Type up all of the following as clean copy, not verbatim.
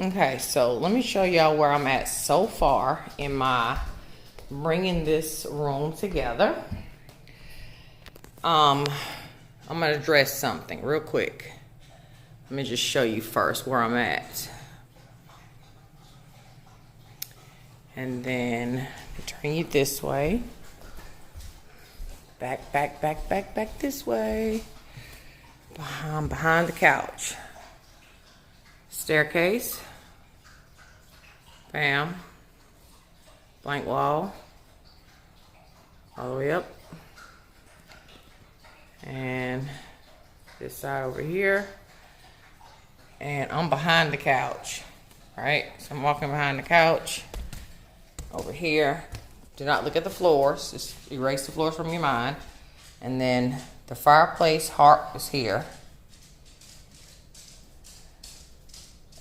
Okay, so let me show y'all where I'm at so far in my bringing this room together. I'm gonna address something real quick. Let me just show you first where I'm at. And then turn you this way. Back this way. Behind the couch. Staircase. Bam. Blank wall. All the way up. And this side over here. And I'm behind the couch. Right? So I'm walking behind the couch. Over here. Do not look at the floors. Just erase the floors from your mind. And then the fireplace heart is here.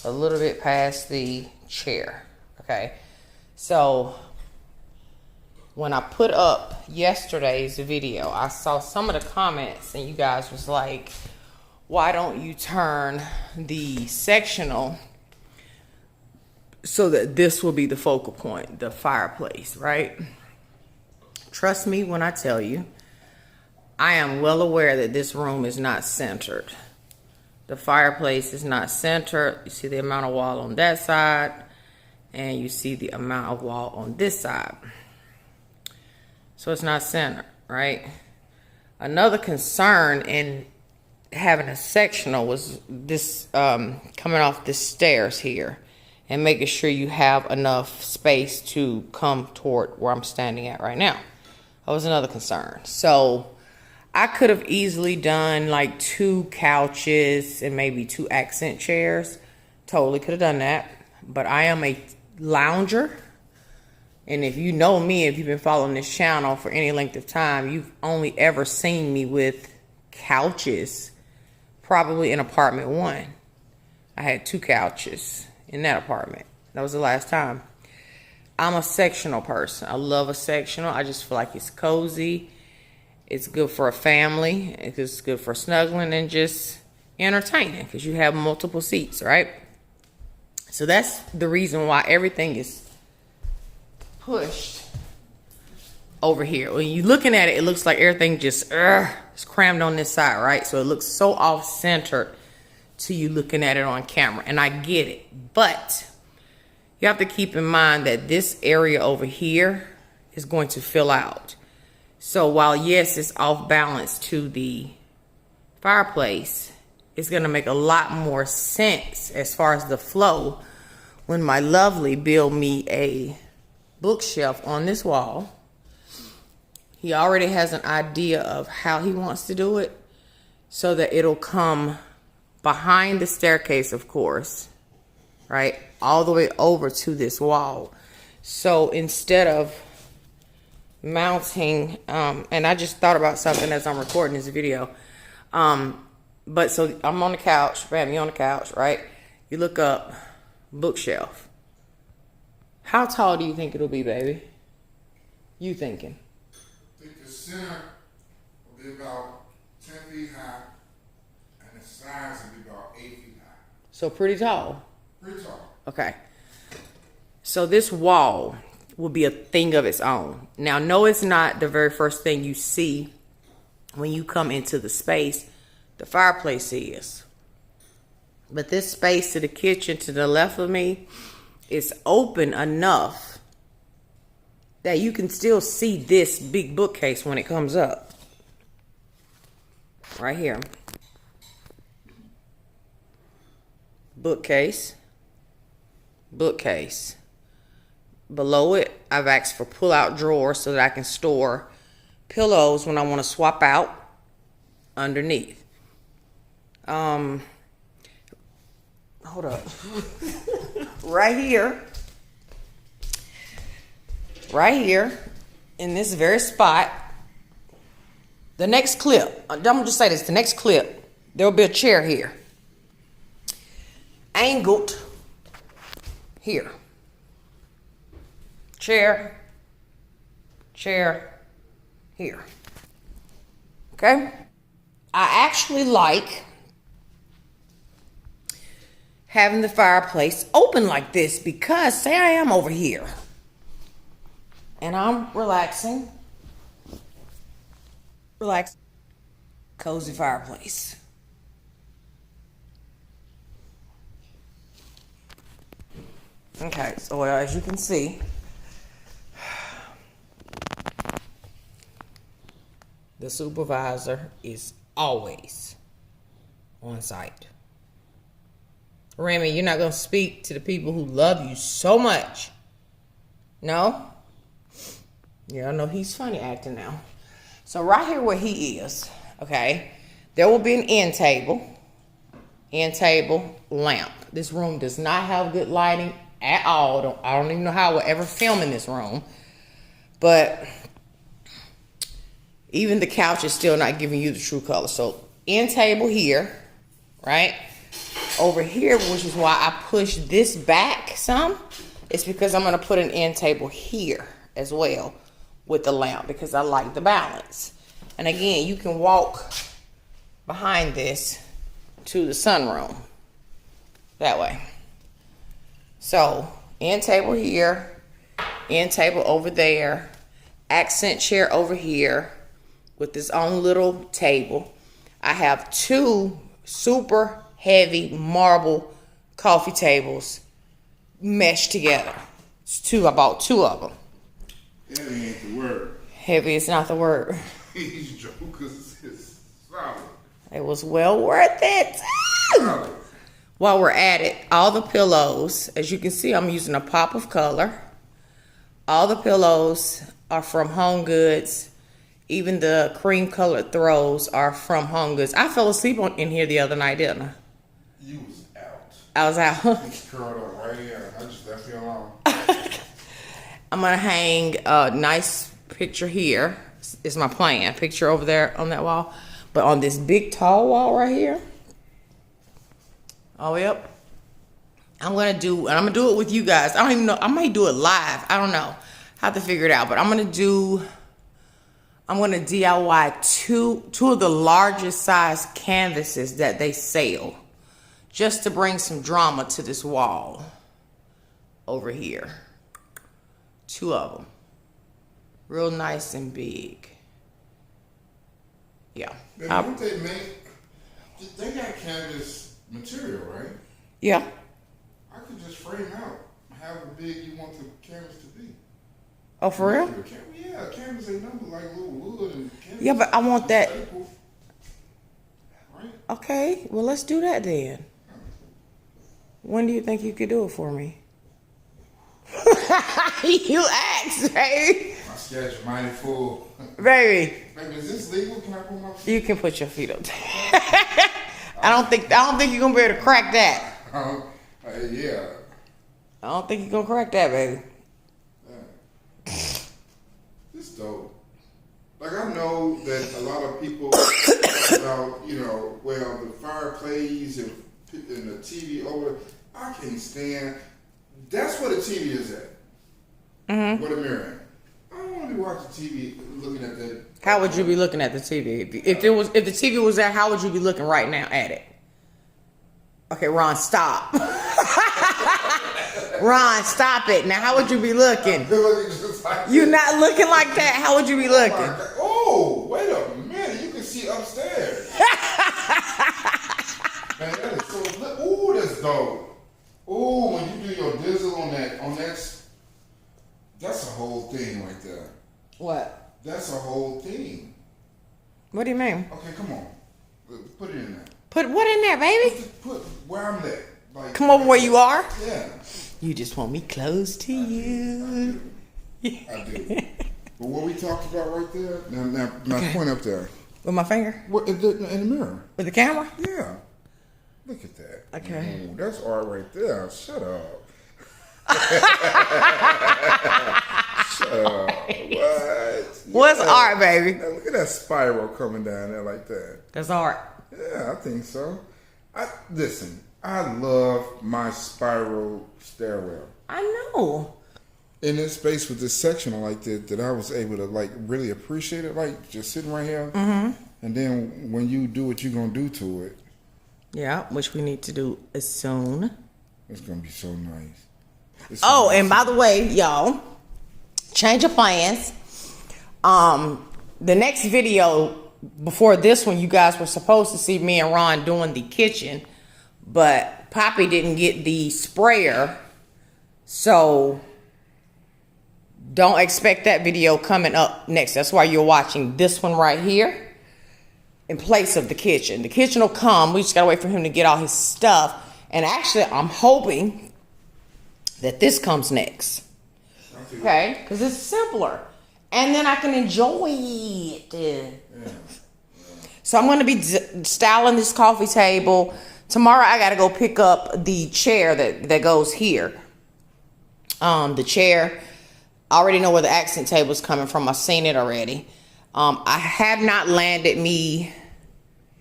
A little bit past the chair. Okay. So when I put up yesterday's video, I saw some of the comments and you guys was like, why don't you turn the sectional so that this will be the focal point, the fireplace, right? Trust me when I tell you, I am well aware that this room is not centered. The fireplace is not centered. You see the amount of wall on that side, and you see the amount of wall on this side. So it's not centered, right? Another concern in having a sectional was this coming off the stairs here and making sure you have enough space to come toward where I'm standing at right now. That was another concern. So I could have easily done like 2 couches and maybe 2 accent chairs. Totally could have done that. But I am a lounger. And if you know me, if you've been following this channel for any length of time, you've only ever seen me with couches, probably in apartment 1. I had 2 couches in that apartment. That was the last time. I'm a sectional person. I love a sectional. I just feel like it's cozy. It's good for a family. It's good for snuggling and just entertaining because you have multiple seats, right? So that's the reason why everything is pushed over here. When you're looking at it, it looks like everything just is crammed on this side, right? So it looks so off-centered to you looking at it on camera. And I get it. But you have to keep in mind that this area over here is going to fill out. So while, yes, it's off balance to the fireplace, it's going to make a lot more sense as far as the flow when my lovely build me a bookshelf on this wall. He already has an idea of how he wants to do it so that it'll come behind the staircase, of course, right? All the way over to this wall. So instead of mounting, and I just thought about something as I'm recording this video. But so I'm on the couch, bam, you on the couch, right? You look up, bookshelf. How tall do you think it'll be, baby? You thinking? I think the center will be about 10 feet high, and the sides will be about 8 feet high. So pretty tall. Pretty tall. Okay. So this wall will be a thing of its own. Now, no, it's not the very first thing you see when you come into the space. The fireplace is. But this space to the kitchen to the left of me is open enough that you can still see this big bookcase when it comes up. Right here. Bookcase. Bookcase. Below it, I've asked for pull-out drawers so that I can store pillows when I want to swap out underneath. Hold up. Right here in this very spot, the next clip, I'm gonna just say this, the next clip, there will be a chair here. Angled here. Chair here. Okay? I actually like having the fireplace open like this because say I am over here and I'm relaxing. Relax. Cozy fireplace. Okay, so as you can see, the supervisor is always on site. Remy, you're not going to speak to the people who love you so much. No? Yeah, I know he's funny acting now. So right here where he is, okay, there will be an end table, lamp. This room does not have good lighting at all. I don't even know how I will ever film in this room. But even the couch is still not giving you the true color. So end table here, right? Over here, which is why I push this back some, it's because I'm going to put an end table here as well with the lamp because I like the balance. And again, you can walk behind this to the sunroom that way. So end table here, end table over there, accent chair over here with its own little table. I have 2 super heavy marble coffee tables meshed together. I bought 2 of them. Heavy ain't the word. Heavy is not the word. He's joking because it's solid. It was well worth it. Solid. While we're at it, all the pillows, as you can see, I'm using a pop of color. All the pillows are from Home Goods. Even the cream colored throws are from Home Goods. I fell asleep in here the other night, didn't I? You was out. I was out. It's curled up right here. I just left you alone. I'm going to hang a nice picture here. It's my plan. Picture over there on that wall. But on this big tall wall right here. Oh, yep. I'm going to do it with you guys. I don't even know. I might do it live. I don't know. Have to figure it out. But I'm going to DIY two of the largest size canvases that they sell. Just to bring some drama to this wall. Over here. 2 of them. Real nice and big. Yeah. Don't they make? They got canvas material, right? Yeah. I could just frame out however big you want the canvas to be. Oh, for real? Yeah, canvas ain't nothing like little wood and canvas. Yeah, but I want that. Staple. Right? Okay, well, let's do that then. When do you think you could do it for me? You asked, baby. My schedule mighty full. Baby. Baby, is this legal? Can I put my feet? You can put your feet up there. I don't think you're gonna be able to crack that. Yeah. I don't think you're gonna crack that, baby. This dope. Like I know that a lot of people about, the fireplace and the TV over. I can't stand. That's where the TV is at. Mm-hmm. Where the mirror at. I don't want to be watching TV looking at that. How would you be looking at the TV? If the TV was there, how would you be looking right now at it? Okay, Ron, stop. Ron, stop it. Now, how would you be looking? You're not looking like that. How would you be looking? Oh, wait a minute. You can see upstairs. Man, that is so. Ooh, that's dope. Ooh, when you do your dizzle on that's a whole thing right there. What? That's a whole thing. What do you mean? Okay, come on. Put it in there. Put what in there, baby? Put where I'm at. Like, come over where you are? Yeah. You just want me close to you. I do. But what we talked about right there, now okay. Point up there. With my finger? In the mirror. With the camera? Yeah. Look at that. Okay. Ooh, that's art right there. Shut up. Shut up. What? What's art, baby? Now look at that spiral coming down there like that. That's art. Yeah, I think so. Listen, I love my spiral stairwell. I know. In this space with this sectional like that I was able to like really appreciate it, like just sitting right here. Mm-hmm. And then when you do what you're gonna do to it. Yeah, which we need to do as soon. It's gonna be so nice. Oh, and by the way, y'all, change of plans. The next video before this one, you guys were supposed to see me and Ron doing the kitchen, but Poppy didn't get the sprayer, so don't expect that video coming up next. That's why you're watching this one right here in place of the kitchen. The kitchen will come. We just gotta wait for him to get all his stuff. And actually, I'm hoping that this comes next. Okay? Because it's simpler. And then I can enjoy it. Yeah. So I'm going to be styling this coffee table. Tomorrow I got to go pick up the chair that goes here. The chair, I already know where the accent table is coming from. I've seen it already. I have not landed me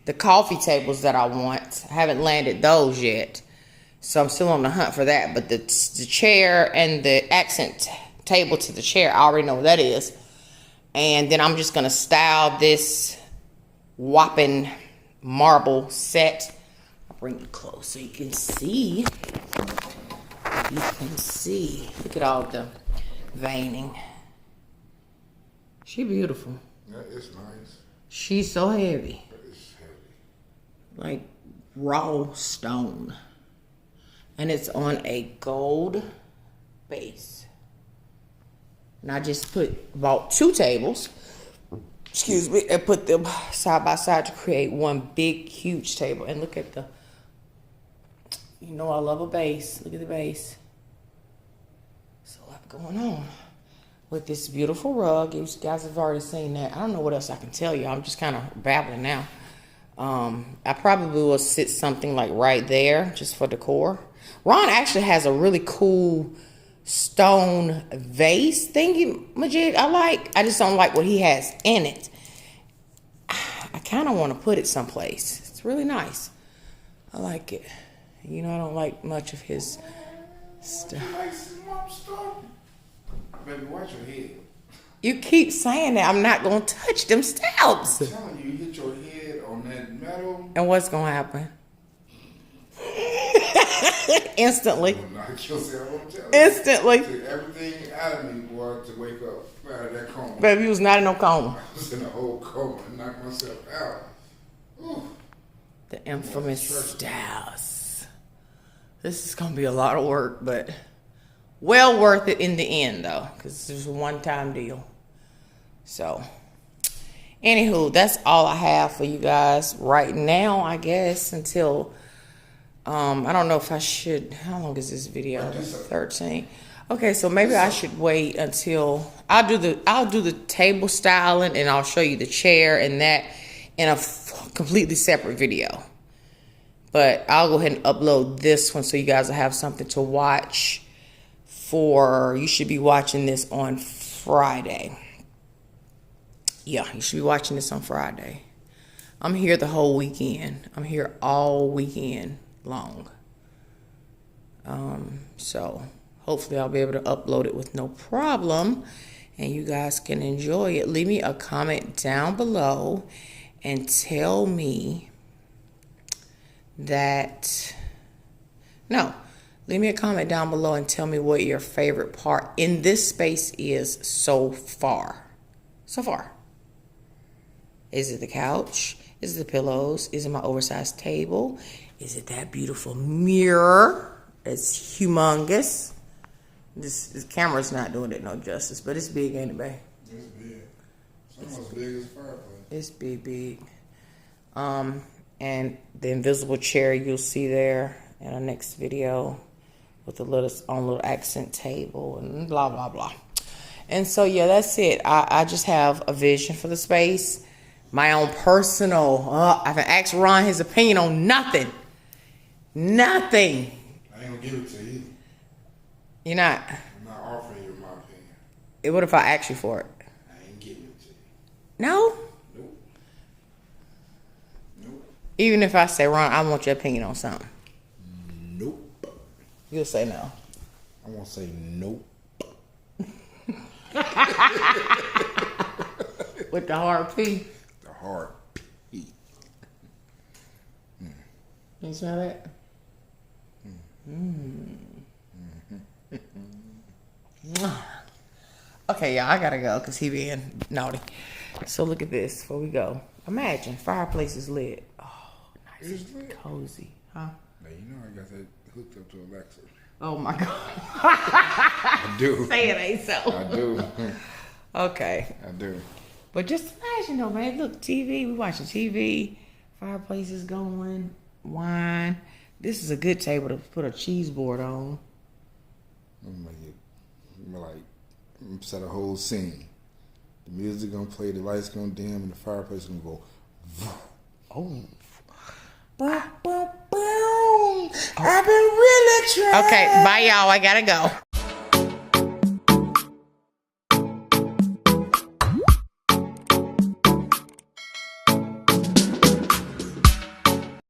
the coffee tables that I want. I haven't landed those yet. So I'm still on the hunt for that. But the chair and the accent table to the chair, I already know what that is. And then I'm just going to style this whopping marble set. I'll bring it close so you can see. You can see. Look at all the veining. She beautiful. That is nice. She's so heavy. It's heavy. Like raw stone. And it's on a gold base. And I just bought 2 tables, excuse me, and put them side by side to create one big, huge table. And look at you know I love a base. Look at the base. There's a lot going on with this beautiful rug. You guys have already seen that. I don't know what else I can tell you. I'm just kind of babbling now. I probably will sit something like right there just for decor. Ron actually has a really cool stone vase thingy majig I like. I just don't like what he has in it. I kind of want to put it someplace. It's really nice. I like it. You know, I don't like much of his stuff. You like some mom stuff? Baby, watch your head. You keep saying that. I'm not going to touch them stabs. I'm telling you, you hit your head on that metal. And what's going to happen? Instantly. Instantly. Took everything out of me, boy, to wake up out of that coma. Baby, you was not in no coma. I was in a whole coma and knocked myself out. Ooh. The infamous styles. This is going to be a lot of work, but well worth it in the end, though, because it's a one-time deal. So, anywho, that's all I have for you guys right now, I guess, until... I don't know if I should. How long is this video? 13. Okay, so maybe I should wait until I'll do the table styling, and I'll show you the chair and that in a completely separate video. But I'll go ahead and upload this one so you guys will have something to watch for. You should be watching this on Friday. Yeah, you should be watching this on Friday. I'm here the whole weekend. I'm here all weekend long. So hopefully I'll be able to upload it with no problem and you guys can enjoy it. Leave me a comment down below and tell me that leave me a comment down below and tell me what your favorite part in this space is so far. Is it the couch? Is it the pillows? Is it my oversized table? Is it that beautiful mirror? It's humongous. This camera's not doing it no justice, but it's big, ain't it, babe? It's big. It's almost big as a fireplace. It's big. And the invisible chair you'll see there in our next video with the little accent table and blah, blah, blah. And so, yeah, that's it. I just have a vision for the space. My own personal, I haven't asked Ron his opinion on nothing. Nothing. I ain't gonna give it to you. You're not? I'm not offering you my opinion. What if I ask you for it? I ain't giving it to you. No? Nope. Even if I say, Ron, I want your opinion on something. Nope. You'll say no. I won't say nope. With the hard P. The hard P. You smell that? Okay, y'all, I gotta go because he being naughty. So look at this before we go. Imagine fireplace is lit. Oh, nice It's and lit. cozy, huh? Now you know I got that hooked up to Alexa. Oh my god. I do. Say it ain't so. I do. Okay. I do. But just imagine though, man. Look, TV. We watching TV. Fireplace is going. Wine. This is a good table to put a cheese board on. I'm like set a whole scene. The music gonna play, the lights gonna dim, and the fireplace gonna go. Oh. Boom, boom, boom. I've been really trying. Okay. Bye, y'all. I gotta go.